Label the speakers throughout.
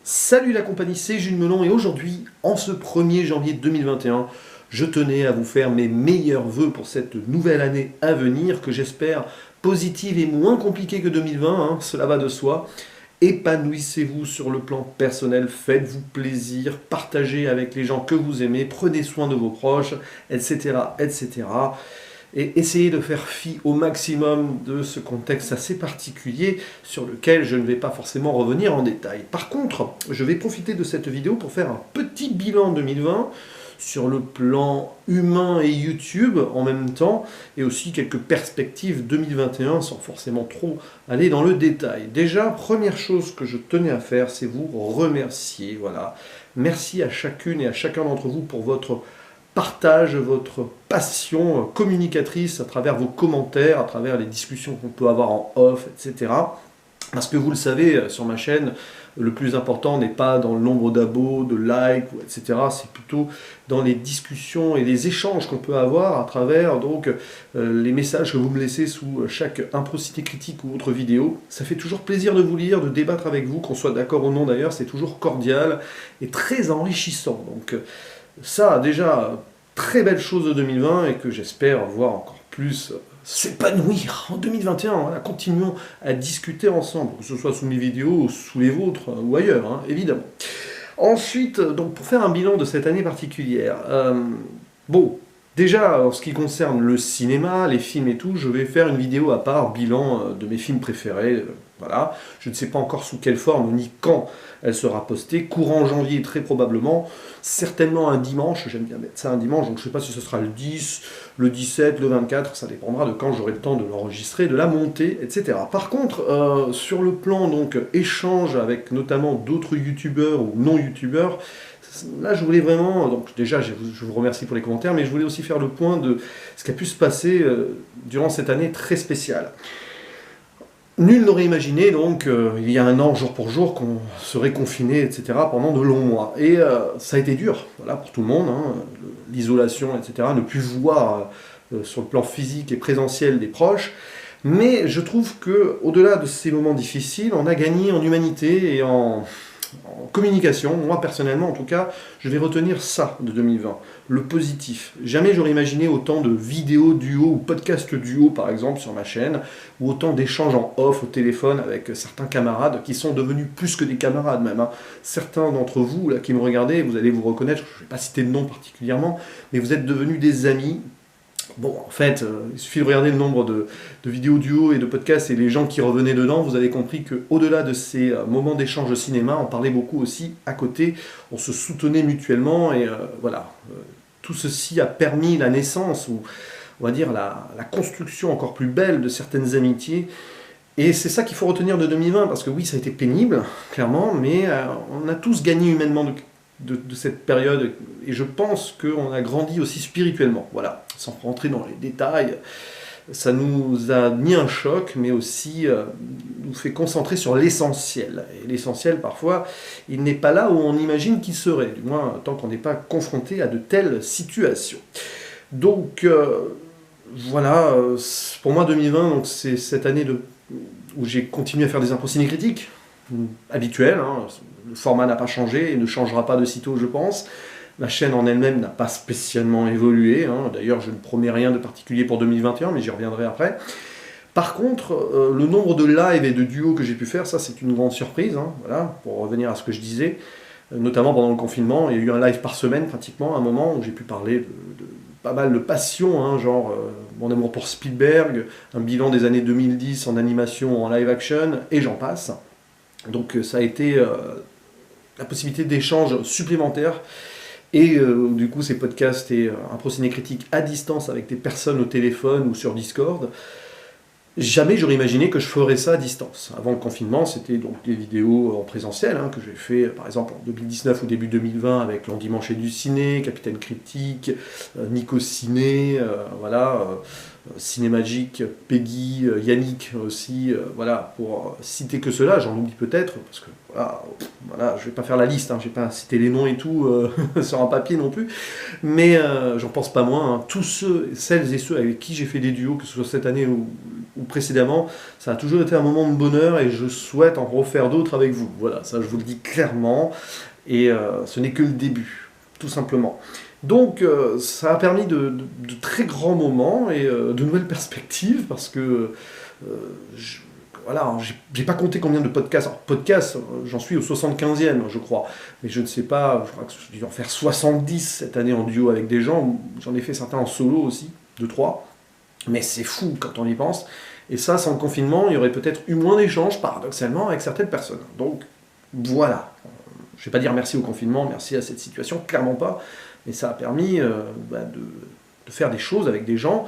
Speaker 1: Salut la compagnie, c'est Jules Melon et aujourd'hui, en ce 1er janvier 2021, je tenais à vous faire mes meilleurs vœux pour cette nouvelle année à venir que j'espère positive et moins compliquée que 2020, cela va de soi. Épanouissez-vous sur le plan personnel, faites-vous plaisir, partagez avec les gens que vous aimez, prenez soin de vos proches, etc. etc. Et essayez de faire fi au maximum de ce contexte assez particulier sur lequel je ne vais pas forcément revenir en détail. Par contre, je vais profiter de cette vidéo pour faire un petit bilan 2020 sur le plan humain et YouTube en même temps, et aussi quelques perspectives 2021 sans forcément trop aller dans le détail. Déjà, première chose que je tenais à faire, c'est vous remercier. Voilà. Merci à chacune et à chacun d'entre vous pour votre partage, votre passion communicatrice à travers vos commentaires, à travers les discussions qu'on peut avoir en off, etc. Parce que vous le savez, sur ma chaîne, le plus important n'est pas dans le nombre d'abos, de likes, etc. C'est plutôt dans les discussions et les échanges qu'on peut avoir à travers les messages que vous me laissez sous chaque Improcité critique ou autre vidéo. Ça fait toujours plaisir de vous lire, de débattre avec vous, qu'on soit d'accord ou non d'ailleurs, c'est toujours cordial et très enrichissant. Donc ça, déjà, très belle chose de 2020 et que j'espère voir encore plus s'épanouir en 2021. Voilà, continuons à discuter ensemble, que ce soit sous mes vidéos, sous les vôtres ou ailleurs, évidemment. Ensuite, donc pour faire un bilan de cette année particulière, bon, déjà, en ce qui concerne le cinéma, les films et tout, je vais faire une vidéo à part, bilan de mes films préférés. Voilà, je ne sais pas encore sous quelle forme ni quand elle sera postée, courant janvier très probablement, certainement un dimanche, j'aime bien mettre ça un dimanche, donc je ne sais pas si ce sera le 10, le 17, le 24, ça dépendra de quand j'aurai le temps de l'enregistrer, de la monter, etc. Par contre, sur le plan donc échange avec notamment d'autres youtubeurs ou non-youtubeurs, là, je voulais vraiment, donc déjà, je vous remercie pour les commentaires, mais je voulais aussi faire le point de ce qui a pu se passer durant cette année très spéciale. Nul n'aurait imaginé, donc, il y a un an, jour pour jour, qu'on serait confiné, etc., pendant de longs mois. Et ça a été dur, voilà, pour tout le monde, l'isolation, etc., ne plus voir sur le plan physique et présentiel des proches. Mais je trouve qu'au-delà de ces moments difficiles, on a gagné en humanité et en communication. Moi, personnellement, en tout cas, je vais retenir ça de 2020, le positif. Jamais j'aurais imaginé autant de vidéos duo ou podcasts duo, par exemple, sur ma chaîne, ou autant d'échanges en off au téléphone avec certains camarades qui sont devenus plus que des camarades même. Certains d'entre vous, là, qui me regardez, vous allez vous reconnaître, je ne vais pas citer de nom particulièrement, mais vous êtes devenus des amis. Bon, en fait, il suffit de regarder le nombre de vidéos duo et de podcasts et les gens qui revenaient dedans, vous avez compris qu'au-delà de ces moments d'échange au cinéma, on parlait beaucoup aussi à côté, on se soutenait mutuellement et voilà. Tout ceci a permis la naissance, ou on va dire la construction encore plus belle de certaines amitiés. Et c'est ça qu'il faut retenir de 2020, parce que oui, ça a été pénible, clairement, mais on a tous gagné humainement de cette période, et je pense qu'on a grandi aussi spirituellement, voilà, sans rentrer dans les détails, ça nous a mis un choc, mais aussi nous fait concentrer sur l'essentiel, et l'essentiel parfois, il n'est pas là où on imagine qu'il serait, du moins tant qu'on n'est pas confronté à de telles situations. Donc voilà, pour moi 2020, c'est cette année où j'ai continué à faire des impros cinécritiques, habituels, le format n'a pas changé et ne changera pas de sitôt, je pense. La chaîne en elle-même n'a pas spécialement évolué, d'ailleurs je ne promets rien de particulier pour 2021, mais j'y reviendrai après. Par contre, le nombre de lives et de duos que j'ai pu faire, ça c'est une grande surprise, voilà, pour revenir à ce que je disais, notamment pendant le confinement, il y a eu un live par semaine pratiquement, à un moment où j'ai pu parler de pas mal de passion, genre mon amour pour Spielberg, un bilan des années 2010 en animation, en live action, et j'en passe. Donc ça a été la possibilité d'échanges supplémentaires, et du coup ces podcasts et un procédé critique à distance avec des personnes au téléphone ou sur Discord. Jamais j'aurais imaginé que je ferais ça à distance. Avant le confinement, c'était donc des vidéos en présentiel, que j'ai fait par exemple en 2019 ou début 2020 avec l'Endimanché du Ciné, Capitaine Critique, Nico Ciné, voilà, Cinémagique, Peggy, Yannick aussi, voilà, pour citer que cela, j'en oublie peut-être, parce que voilà, je vais pas faire la liste, hein, je vais pas citer les noms et tout sur un papier non plus, mais j'en pense pas moins, hein. Tous celles et ceux avec qui j'ai fait des duos, que ce soit cette année ou précédemment, ça a toujours été un moment de bonheur et je souhaite en refaire d'autres avec vous. Voilà, ça je vous le dis clairement, et ce n'est que le début, tout simplement. Donc ça a permis de très grands moments et de nouvelles perspectives parce que voilà, j'ai pas compté combien de podcasts. Alors, podcasts, j'en suis au 75e, je crois. Mais je ne sais pas, je crois que je vais en faire 70 cette année en duo avec des gens. J'en ai fait certains en solo aussi, 2-3. Mais c'est fou quand on y pense. Et ça, sans le confinement, il y aurait peut-être eu moins d'échanges, paradoxalement, avec certaines personnes. Donc voilà. Je ne vais pas dire merci au confinement, merci à cette situation, clairement pas. Mais ça a permis de faire des choses avec des gens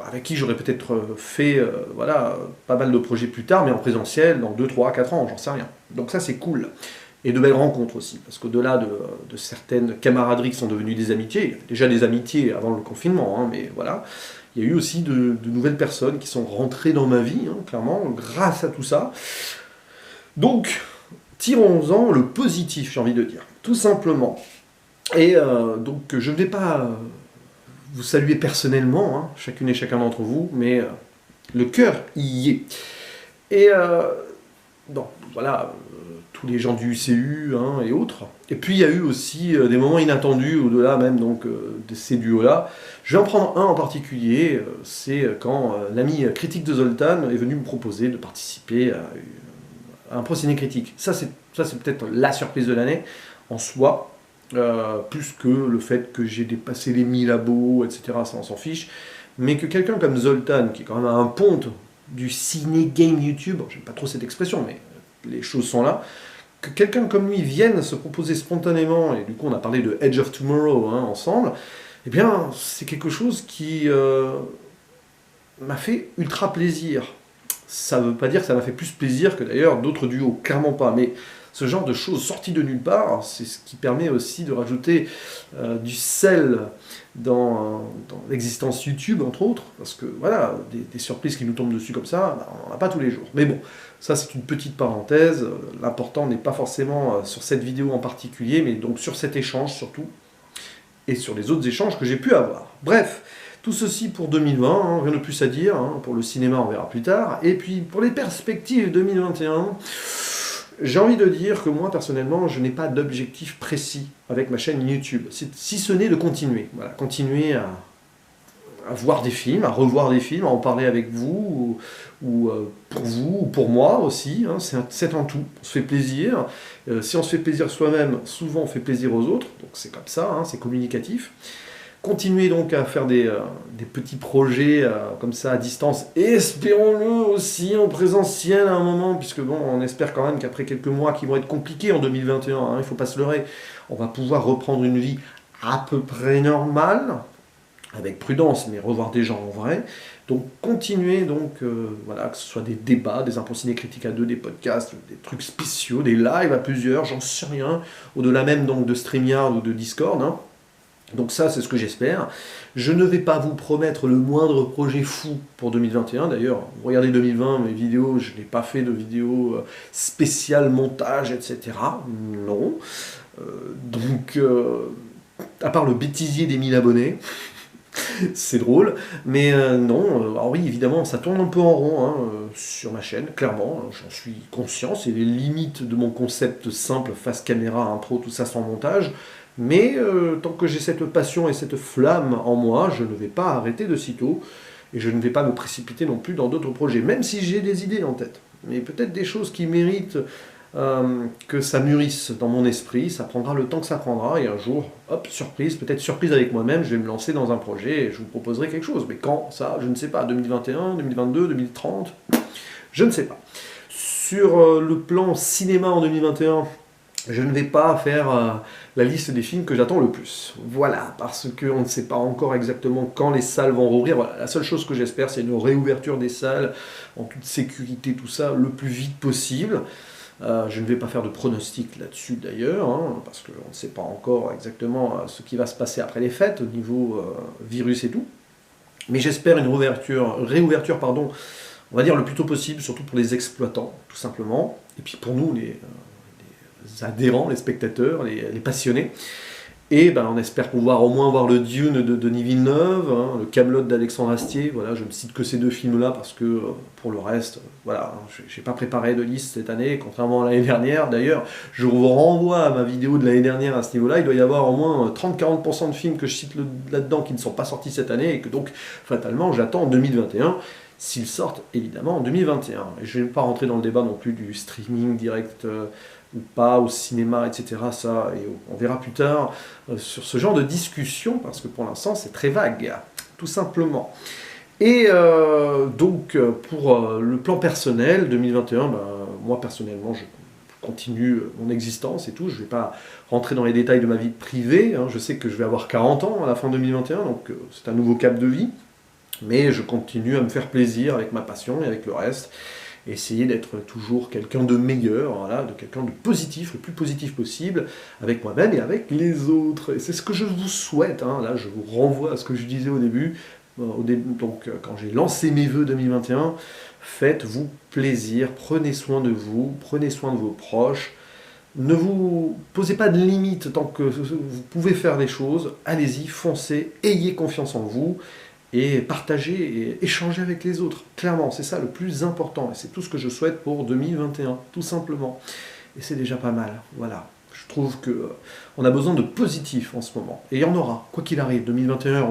Speaker 1: avec qui j'aurais peut-être fait voilà, pas mal de projets plus tard, mais en présentiel, dans 2, 3, 4 ans, j'en sais rien. Donc ça, c'est cool. Et de belles rencontres aussi, parce qu'au-delà de certaines camaraderies qui sont devenues des amitiés, il y avait déjà des amitiés avant le confinement, hein, mais voilà, il y a eu aussi de nouvelles personnes qui sont rentrées dans ma vie, hein, clairement, grâce à tout ça. Donc, tirons-en le positif, j'ai envie de dire, tout simplement. Et donc, je ne vais pas vous saluer personnellement, hein, chacune et chacun d'entre vous, mais le cœur y est. Et donc, voilà, tous les gens du UCU hein, et autres. Et puis, il y a eu aussi des moments inattendus, au-delà même donc, de ces duos-là. Je vais en prendre un en particulier, c'est quand l'ami critique de Zoltan est venu me proposer de participer à un procédé critique. Ça, c'est peut-être la surprise de l'année, en soi. Plus que le fait que j'ai dépassé les 1000 abos, etc., ça on s'en fiche, mais que quelqu'un comme Zoltan, qui est quand même un ponte du ciné-game YouTube, j'aime pas trop cette expression, mais les choses sont là, que quelqu'un comme lui vienne se proposer spontanément, et du coup on a parlé de Edge of Tomorrow hein, ensemble, eh bien c'est quelque chose qui m'a fait ultra plaisir. Ça veut pas dire que ça m'a fait plus plaisir que d'ailleurs d'autres duos, clairement pas, mais ce genre de choses sorties de nulle part, c'est ce qui permet aussi de rajouter du sel dans l'existence YouTube, entre autres, parce que voilà, des surprises qui nous tombent dessus comme ça, bah, on n'en a pas tous les jours. Mais bon, ça c'est une petite parenthèse, l'important n'est pas forcément sur cette vidéo en particulier, mais donc sur cet échange surtout, et sur les autres échanges que j'ai pu avoir. Bref, tout ceci pour 2020, hein, rien de plus à dire, hein, pour le cinéma on verra plus tard, et puis pour les perspectives 2021... J'ai envie de dire que moi, personnellement, je n'ai pas d'objectif précis avec ma chaîne YouTube, si ce n'est de continuer. Voilà, continuer à voir des films, à revoir des films, à en parler avec vous, ou pour vous, ou pour moi aussi. Hein, c'est un tout, on se fait plaisir. Si on se fait plaisir soi-même, souvent on fait plaisir aux autres, donc c'est comme ça, hein, c'est communicatif. Continuer donc à faire des petits projets comme ça à distance, et espérons-le aussi en présentiel à un moment, puisque bon, on espère quand même qu'après quelques mois qui vont être compliqués en 2021, hein, il ne faut pas se leurrer, on va pouvoir reprendre une vie à peu près normale, avec prudence, mais revoir des gens en vrai. Donc continuer, donc, voilà, que ce soit des débats, des impôts ciné-critiques à deux, des podcasts, des trucs spéciaux, des lives à plusieurs, j'en sais rien, au-delà même donc de StreamYard ou de Discord, hein. Donc ça, c'est ce que j'espère. Je ne vais pas vous promettre le moindre projet fou pour 2021. D'ailleurs, vous regardez 2020, mes vidéos, je n'ai pas fait de vidéos spéciales, montage, etc. Non. Donc, à part le bêtisier des 1000 abonnés, c'est drôle. Mais non, alors oui, évidemment, ça tourne un peu en rond hein, sur ma chaîne, clairement. J'en suis conscient. C'est les limites de mon concept simple, face caméra, intro, tout ça sans montage. Mais tant que j'ai cette passion et cette flamme en moi, je ne vais pas arrêter de sitôt, et je ne vais pas me précipiter non plus dans d'autres projets, même si j'ai des idées en tête. Mais peut-être des choses qui méritent que ça mûrisse dans mon esprit, ça prendra le temps que ça prendra, et un jour, hop, surprise, peut-être surprise avec moi-même, je vais me lancer dans un projet et je vous proposerai quelque chose. Mais quand, ça, je ne sais pas, 2021, 2022, 2030, je ne sais pas. Sur le plan cinéma en 2021, je ne vais pas faire la liste des films que j'attends le plus. Voilà, parce qu'on ne sait pas encore exactement quand les salles vont rouvrir. Voilà, la seule chose que j'espère, c'est une réouverture des salles en toute sécurité, tout ça, le plus vite possible. Je ne vais pas faire de pronostic là-dessus d'ailleurs, hein, parce qu'on ne sait pas encore exactement ce qui va se passer après les fêtes au niveau virus et tout. Mais j'espère une réouverture, pardon, on va dire le plus tôt possible, surtout pour les exploitants, tout simplement. Et puis pour nous, les adhérents, les spectateurs, les passionnés. Et ben, on espère pouvoir au moins voir le Dune de Denis Villeneuve, hein, le Camelot d'Alexandre Astier. Voilà, je ne cite que ces deux films-là parce que pour le reste, voilà, j'ai pas préparé de liste cette année, contrairement à l'année dernière. D'ailleurs, je vous renvoie à ma vidéo de l'année dernière à ce niveau-là. Il doit y avoir au moins 30-40% de films que je cite là-dedans qui ne sont pas sortis cette année et que donc, fatalement, j'attends en 2021. S'ils sortent évidemment en 2021. Et je ne vais pas rentrer dans le débat non plus du streaming direct ou pas, au cinéma, etc. Ça, et on verra plus tard sur ce genre de discussion, parce que pour l'instant c'est très vague, tout simplement. Et donc pour le plan personnel, 2021, ben, moi personnellement je continue mon existence et tout, je ne vais pas rentrer dans les détails de ma vie privée, hein. Je sais que je vais avoir 40 ans à la fin 2021, donc c'est un nouveau cap de vie. Mais je continue à me faire plaisir avec ma passion et avec le reste. Essayer d'être toujours quelqu'un de meilleur, voilà, de quelqu'un de positif, le plus positif possible, avec moi-même et avec les autres. Et c'est ce que je vous souhaite, hein. Là je vous renvoie à ce que je disais au début. Donc quand j'ai lancé mes vœux 2021, faites-vous plaisir, prenez soin de vous, prenez soin de vos proches. Ne vous posez pas de limites tant que vous pouvez faire des choses. Allez-y, foncez, ayez confiance en vous. Et partager et échanger avec les autres. Clairement, c'est ça le plus important. Et c'est tout ce que je souhaite pour 2021, tout simplement. Et c'est déjà pas mal. Voilà. Je trouve qu'on a besoin de positif en ce moment. Et il y en aura, quoi qu'il arrive. 2021,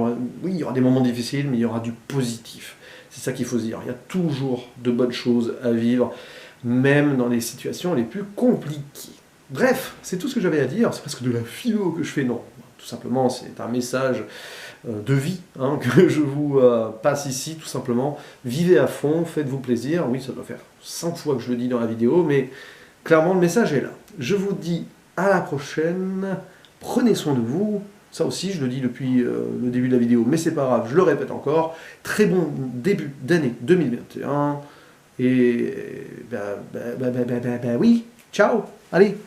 Speaker 1: oui, il y aura des moments difficiles, mais il y aura du positif. C'est ça qu'il faut se dire. Il y a toujours de bonnes choses à vivre, même dans les situations les plus compliquées. Bref, c'est tout ce que j'avais à dire. C'est presque de la philo que je fais, non. Tout simplement, c'est un message de vie, hein, que je vous passe ici, tout simplement. Vivez à fond, faites-vous plaisir. Oui, ça doit faire 5 fois que je le dis dans la vidéo, mais clairement, le message est là. Je vous dis à la prochaine. Prenez soin de vous. Ça aussi, je le dis depuis le début de la vidéo, mais c'est pas grave, je le répète encore. Très bon début d'année 2021. Et oui, ciao, allez.